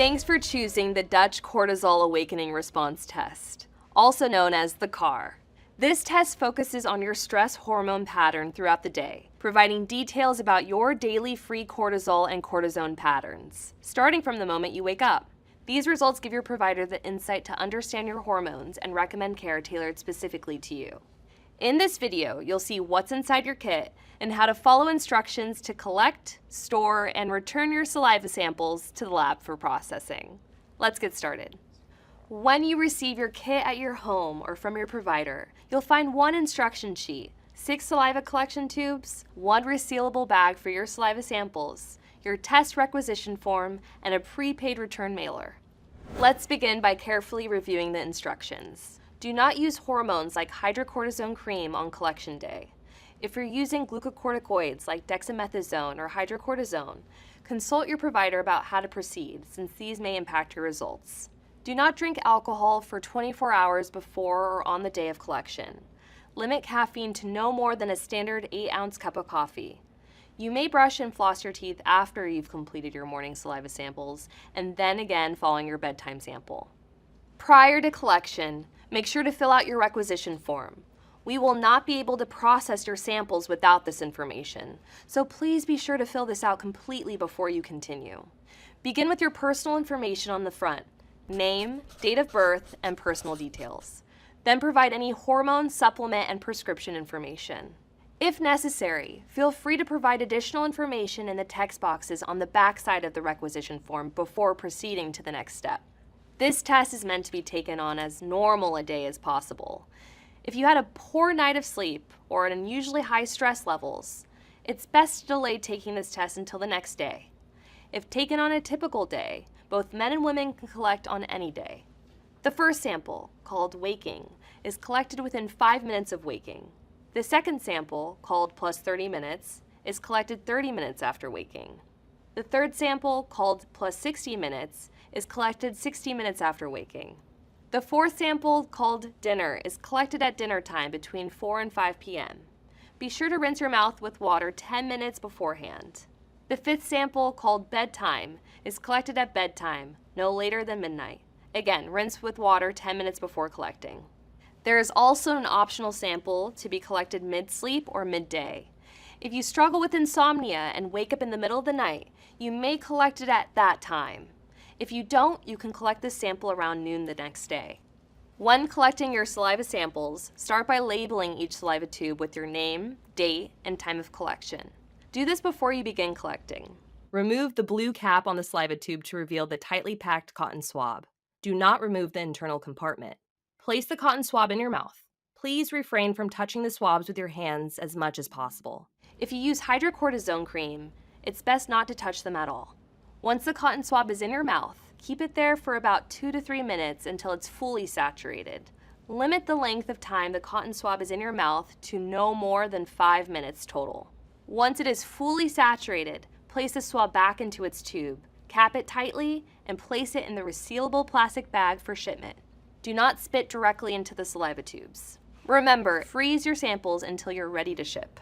Thanks for choosing the DUTCH Cortisol Awakening Response test, also known as the CAR. This test focuses on your stress hormone pattern throughout the day, providing details about your daily free cortisol and cortisone patterns, starting from the moment you wake up. These results give your provider the insight to understand your hormones and recommend care tailored specifically to you. In this video, you'll see what's inside your kit and how to follow instructions to collect, store, and return your saliva samples to the lab for processing. Let's get started. When you receive your kit at your home or from your provider, you'll find one instruction sheet, 6 saliva collection tubes, 1 resealable bag for your saliva samples, your test requisition form, and a prepaid return mailer. Let's begin by carefully reviewing the instructions. Do not use hormones like hydrocortisone cream on collection day. If you're using glucocorticoids like dexamethasone or hydrocortisone, consult your provider about how to proceed, since these may impact your results. Do not drink alcohol for 24 hours before or on the day of collection. Limit caffeine to no more than a standard 8-ounce cup of coffee. You may brush and floss your teeth after you've completed your morning saliva samples, and then again following your bedtime sample. Prior to collection, make sure to fill out your requisition form. We will not be able to process your samples without this information, so please be sure to fill this out completely before you continue. Begin with your personal information on the front: name, date of birth, and personal details. Then provide any hormone, supplement, and prescription information. If necessary, feel free to provide additional information in the text boxes on the back side of the requisition form before proceeding to the next step. This test is meant to be taken on as normal a day as possible. If you had a poor night of sleep or unusually high stress levels, it's best to delay taking this test until the next day. If taken on a typical day, both men and women can collect on any day. The first sample, called waking, is collected within 5 minutes of waking. The second sample, called plus 30 minutes, is collected 30 minutes after waking. The third sample, called plus 60 minutes, is collected 60 minutes after waking. The fourth sample, called dinner, is collected at dinner time between 4 and 5 p.m. Be sure to rinse your mouth with water 10 minutes beforehand. The fifth sample, called bedtime, is collected at bedtime, no later than midnight. Again, rinse with water 10 minutes before collecting. There is also an optional sample to be collected mid-sleep or midday. If you struggle with insomnia and wake up in the middle of the night, you may collect it at that time. If you don't, you can collect this sample around noon the next day. When collecting your saliva samples, start by labeling each saliva tube with your name, date, and time of collection. Do this before you begin collecting. Remove the blue cap on the saliva tube to reveal the tightly packed cotton swab. Do not remove the internal compartment. Place the cotton swab in your mouth. Please refrain from touching the swabs with your hands as much as possible. If you use hydrocortisone cream, it's best not to touch them at all. Once the cotton swab is in your mouth, keep it there for about 2 to 3 minutes until it's fully saturated. Limit the length of time the cotton swab is in your mouth to no more than 5 minutes total. Once it is fully saturated, place the swab back into its tube, cap it tightly, and place it in the resealable plastic bag for shipment. Do not spit directly into the saliva tubes. Remember, freeze your samples until you're ready to ship.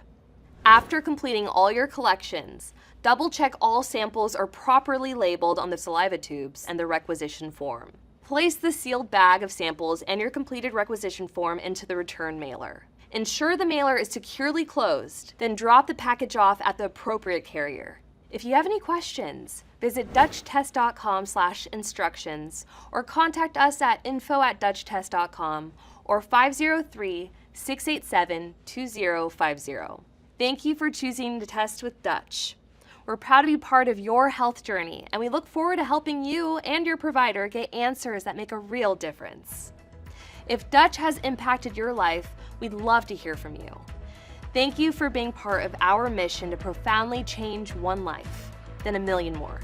After completing all your collections, double-check all samples are properly labeled on the saliva tubes and the requisition form. Place the sealed bag of samples and your completed requisition form into the return mailer. Ensure the mailer is securely closed, then drop the package off at the appropriate carrier. If you have any questions, visit dutchtest.com/instructions or contact us at info@dutchtest.com or 503-687-2050. Thank you for choosing to test with Dutch. We're proud to be part of your health journey, and we look forward to helping you and your provider get answers that make a real difference. If Dutch has impacted your life, we'd love to hear from you. Thank you for being part of our mission to profoundly change one life, then a million more.